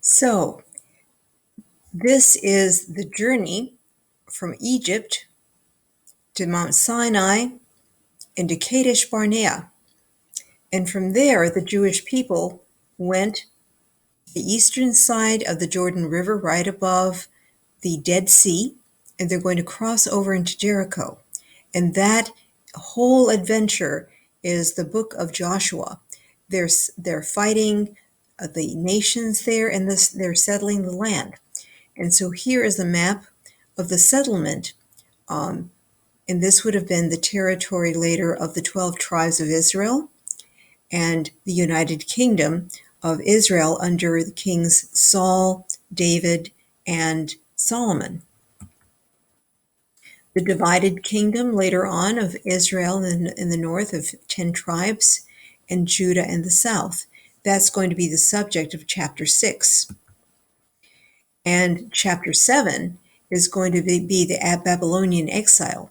So, this is the journey from Egypt to Mount Sinai and to Kadesh Barnea. And from there, the Jewish people went to the eastern side of the Jordan River, right above the Dead Sea, and they're going to cross over into Jericho. And that whole adventure is the book of Joshua. They're fighting the nations there, and they're settling the land. And so here is a map of the settlement, um, and this would have been the territory later of the 12 tribes of Israel and the United Kingdom of Israel under the kings Saul, David, and Solomon. The divided kingdom later on of Israel in the north of 10 tribes and Judah in the south. That's going to be the subject of chapter 6. And chapter 7 is going to be the Babylonian exile,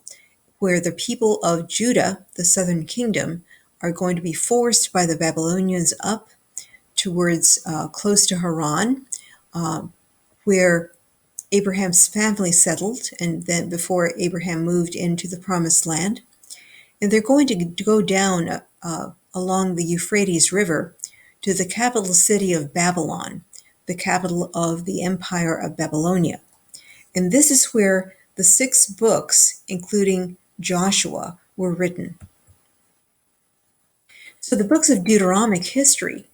where the people of Judah, the southern kingdom, are going to be forced by the Babylonians up towards close to Haran, where Abraham's family settled, and then before Abraham moved into the promised land. And they're going to go down along the Euphrates River to the capital city of Babylon, the capital of the Empire of Babylonia. And this is where the 6 books, including Joshua, were written. So the books of Deuteronomic history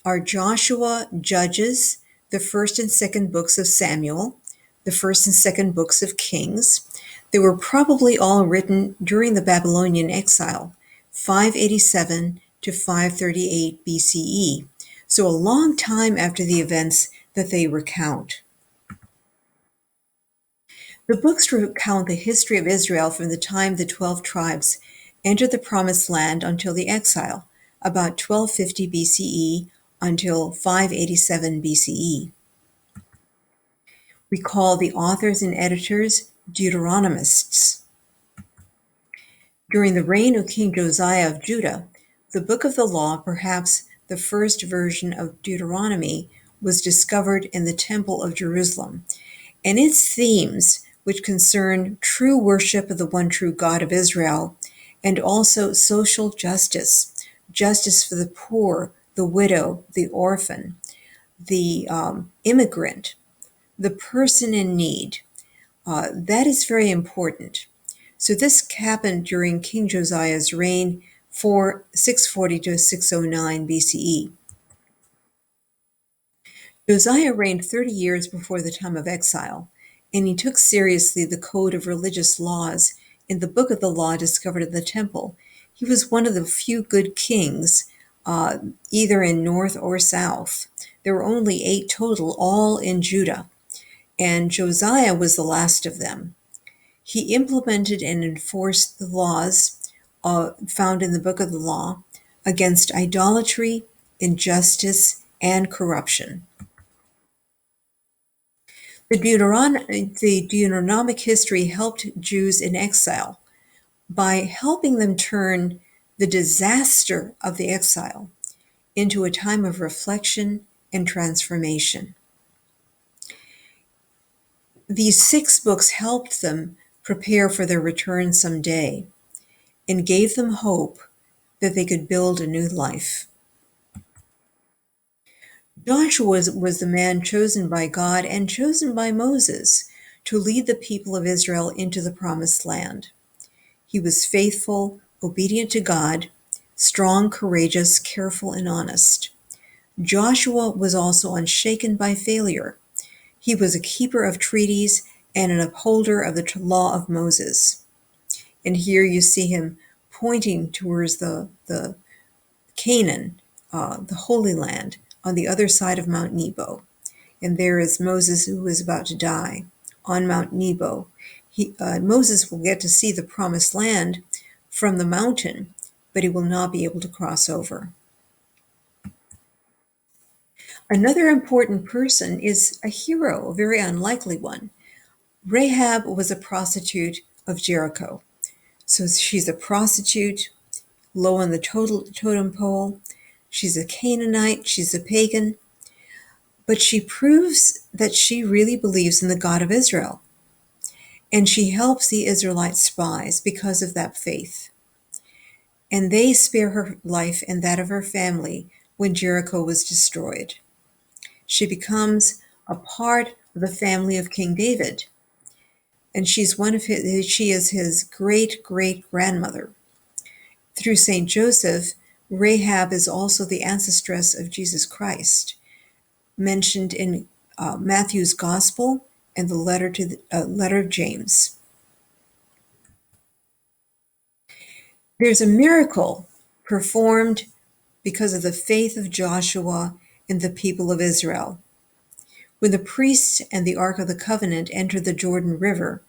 are Joshua, Judges, the first and second books of Samuel, the first and second books of Kings. They were probably all written during the Babylonian exile, 587 to 538 BCE, so a long time after the events that they recount. The books recount the history of Israel from the time the 12 tribes entered the Promised Land until the exile, about 1250 BCE until 587 BCE. We call the authors and editors Deuteronomists. During the reign of King Josiah of Judah, the Book of the Law, perhaps the first version of Deuteronomy, was discovered in the Temple of Jerusalem, and its themes, which concern true worship of the one true God of Israel, and also social justice, justice for the poor, the widow, the orphan, the immigrant, the person in need. That is very important. So this happened during King Josiah's reign, 640 to 609 BCE. Josiah reigned 30 years before the time of exile, and he took seriously the code of religious laws in the book of the law discovered in the temple. He was one of the few good kings, either in north or south. There were only 8 total, all in Judah, and Josiah was the last of them. He implemented and enforced the laws found in the book of the law against idolatry, injustice, and corruption. The Deuteronomic history helped Jews in exile by helping them turn the disaster of the exile into a time of reflection and transformation. These 6 books helped them prepare for their return someday and gave them hope that they could build a new life. Joshua was the man chosen by God and chosen by Moses to lead the people of Israel into the promised land. He was faithful, obedient to God, strong, courageous, careful, and honest. Joshua was also unshaken by failure. He was a keeper of treaties and an upholder of the law of Moses. And here you see him pointing towards the Canaan, the Holy Land, on the other side of Mount Nebo. And there is Moses, who is about to die on Mount Nebo. Moses will get to see the promised land from the mountain, but he will not be able to cross over. Another important person is a hero, a very unlikely one. Rahab was a prostitute of Jericho. So she's a prostitute, low on the totem pole. She's a Canaanite, she's a pagan. But she proves that she really believes in the God of Israel, and she helps the Israelite spies because of that faith. And they spare her life and that of her family when Jericho was destroyed. She becomes a part of the family of King David, and she is his great great grandmother. Through Saint Joseph, Rahab is also the ancestress of Jesus Christ, mentioned in Matthew's Gospel and the letter of James. There's a miracle performed because of the faith of Joshua and the people of Israel. When the priests and the Ark of the Covenant entered the Jordan River,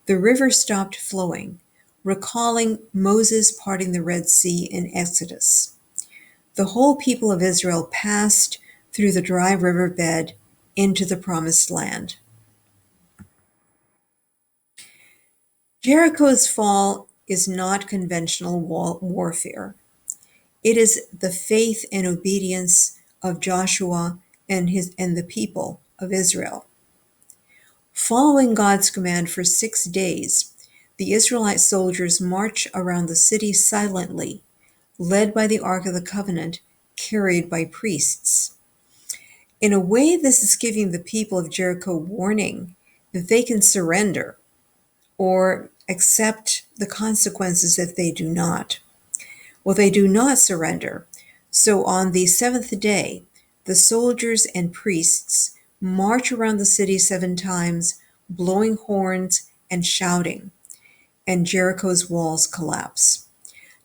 the river stopped flowing, recalling Moses parting the Red Sea in Exodus. The whole people of Israel passed through the dry riverbed into the promised land. Jericho's fall is not conventional warfare. It is the faith and obedience of Joshua and the people of Israel. Following God's command for 6 days, the Israelite soldiers march around the city silently, led by the Ark of the Covenant, carried by priests. In a way, this is giving the people of Jericho warning that they can surrender or accept the consequences if they do not. Well, they do not surrender. So on the 7th day, the soldiers and priests march around the city 7 times, blowing horns and shouting, and Jericho's walls collapse.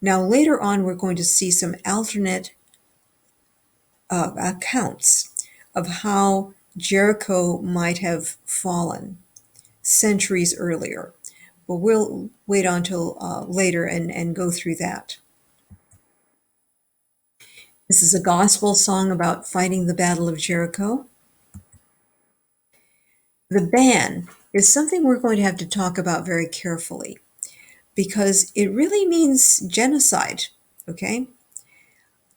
Now, later on, we're going to see some alternate accounts of how Jericho might have fallen centuries earlier. But we'll wait until later and go through that. This is a gospel song about fighting the Battle of Jericho. The ban is something we're going to have to talk about very carefully because it really means genocide, okay?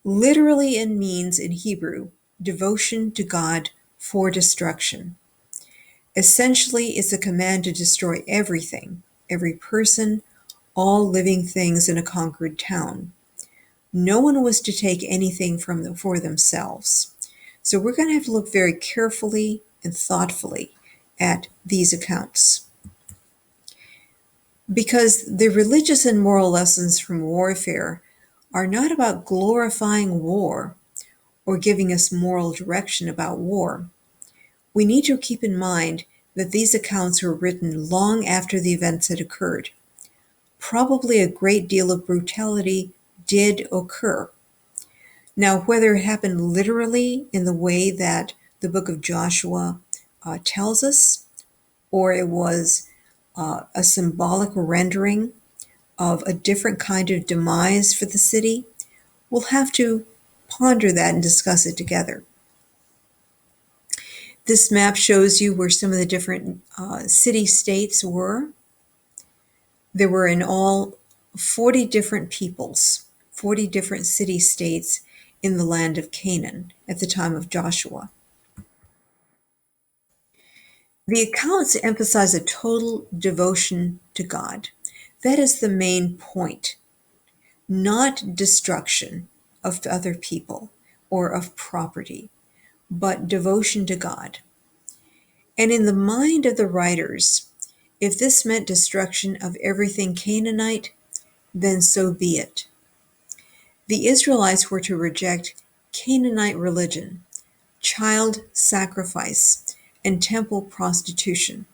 Literally, it means in Hebrew, devotion to God for destruction. Essentially, it's a command to destroy everything, every person, all living things in a conquered town. No one was to take anything for themselves. So we're going to have to look very carefully and thoughtfully at these accounts. Because the religious and moral lessons from warfare are not about glorifying war or giving us moral direction about war. We need to keep in mind that these accounts were written long after the events had occurred. Probably a great deal of brutality did occur. Now, whether it happened literally in the way that the book of Joshua tells us, or it was a symbolic rendering of a different kind of demise for the city, we'll have to ponder that and discuss it together. This map shows you where some of the different city-states were. There were in all 40 different peoples, 40 different city-states in the land of Canaan at the time of Joshua. The accounts emphasize a total devotion to God. That is the main point, not destruction of other people or of property, but devotion to God. And in the mind of the writers, if this meant destruction of everything Canaanite, then so be it. The Israelites were to reject Canaanite religion, child sacrifice, and temple prostitution.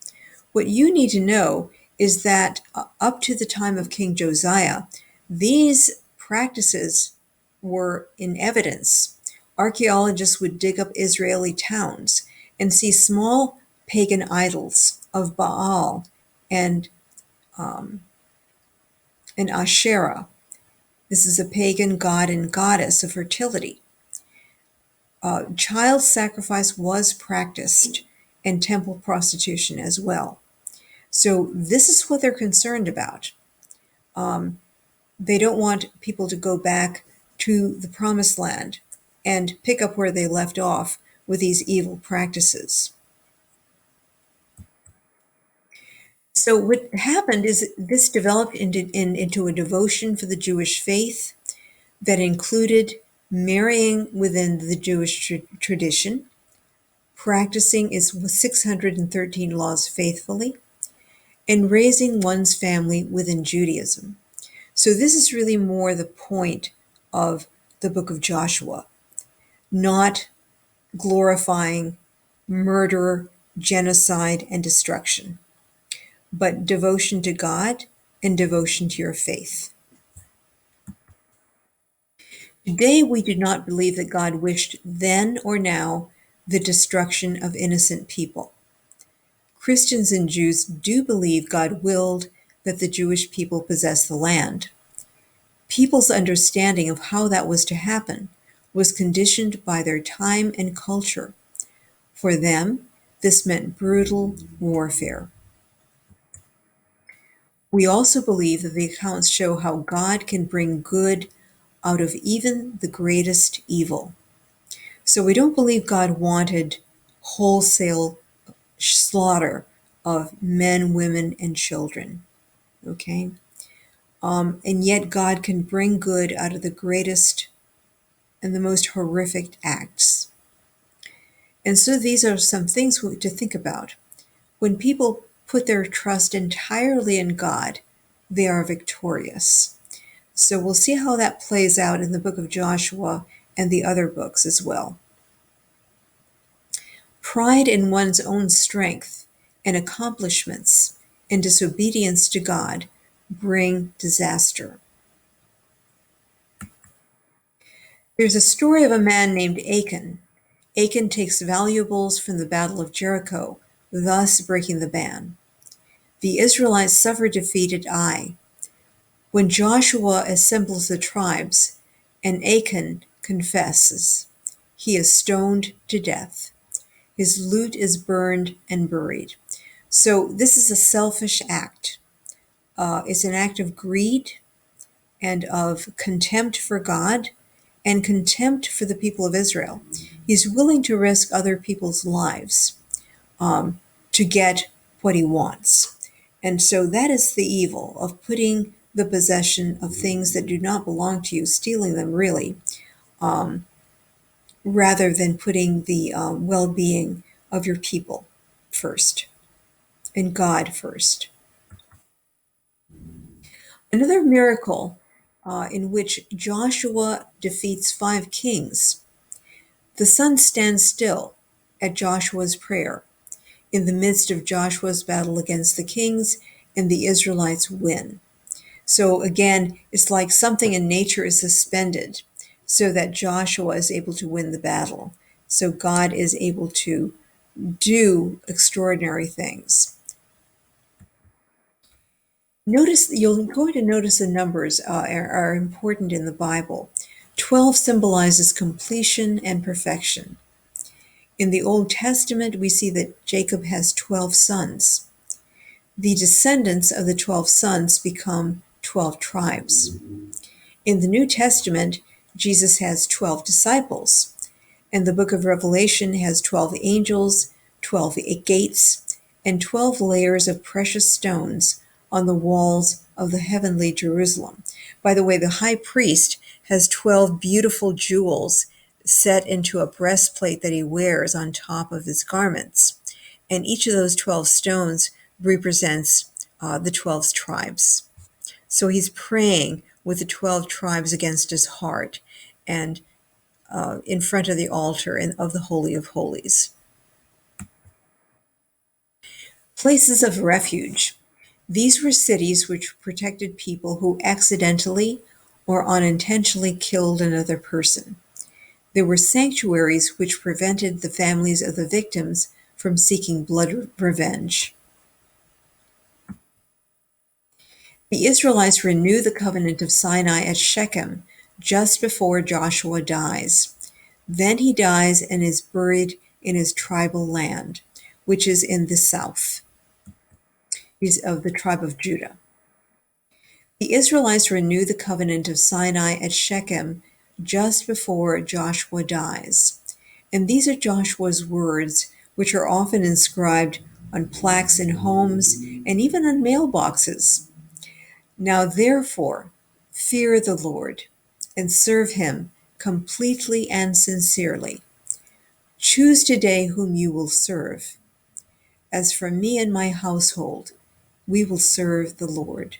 What you need to know is that up to the time of King Josiah, these practices were in evidence. Archaeologists would dig up Israeli towns and see small pagan idols of Baal and Asherah. This is a pagan god and goddess of fertility. Child sacrifice was practiced and temple prostitution as well. So this is what they're concerned about. They don't want people to go back to the promised land and pick up where they left off with these evil practices. So what happened is this developed into a devotion for the Jewish faith that included marrying within the Jewish tradition, practicing its 613 laws faithfully, and raising one's family within Judaism. So this is really more the point of the book of Joshua, not glorifying murder, genocide, and destruction, but devotion to God and devotion to your faith. Today, we do not believe that God wished then or now the destruction of innocent people. Christians and Jews do believe God willed that the Jewish people possess the land. People's understanding of how that was to happen was conditioned by their time and culture. For them, this meant brutal warfare. We also believe that the accounts show how God can bring good out of even the greatest evil. So we don't believe God wanted wholesale slaughter of men, women, and children. Okay? And yet God can bring good out of the greatest and the most horrific acts. And so these are some things to think about. When people put their trust entirely in God, they are victorious. So we'll see how that plays out in the book of Joshua and the other books as well. Pride in one's own strength and accomplishments and disobedience to God bring disaster. There's a story of a man named Achan. Achan takes valuables from the Battle of Jericho, thus breaking the ban. The Israelites suffer defeat at Ai. When Joshua assembles the tribes, and Achan confesses, he is stoned to death. His loot is burned and buried. So this is a selfish act. It's an act of greed and of contempt for God and contempt for the people of Israel. He's willing to risk other people's lives to get what he wants. And so that is the evil of putting the possession of things that do not belong to you, stealing them really, rather than putting the well-being of your people first and God first. Another miracle in which Joshua defeats 5 kings. The sun stands still at Joshua's prayer in the midst of Joshua's battle against the kings, and the Israelites win. So again, it's like something in nature is suspended so that Joshua is able to win the battle. So God is able to do extraordinary things. You're going to notice the numbers are important in the Bible. 12 symbolizes completion and perfection. In the Old Testament, we see that Jacob has 12 sons. The descendants of the 12 sons become 12 tribes. In the New Testament, Jesus has 12 disciples, and the book of Revelation has 12 angels, 12 gates, and 12 layers of precious stones on the walls of the heavenly Jerusalem. By the way, the high priest has 12 beautiful jewels set into a breastplate that he wears on top of his garments. And each of those 12 stones represents the 12 tribes. So he's praying with the 12 tribes against his heart and in front of the altar of the Holy of Holies. Places of refuge. These were cities which protected people who accidentally or unintentionally killed another person. There were sanctuaries which prevented the families of the victims from seeking blood revenge. The Israelites renew the covenant of Sinai at Shechem just before Joshua dies. Then he dies and is buried in his tribal land, which is in the south. He's of the tribe of Judah. The Israelites renew the covenant of Sinai at Shechem just before Joshua dies. And these are Joshua's words, which are often inscribed on plaques in homes and even on mailboxes. Now, therefore, fear the Lord and serve him completely and sincerely. Choose today whom you will serve. As for me and my household, we will serve the Lord.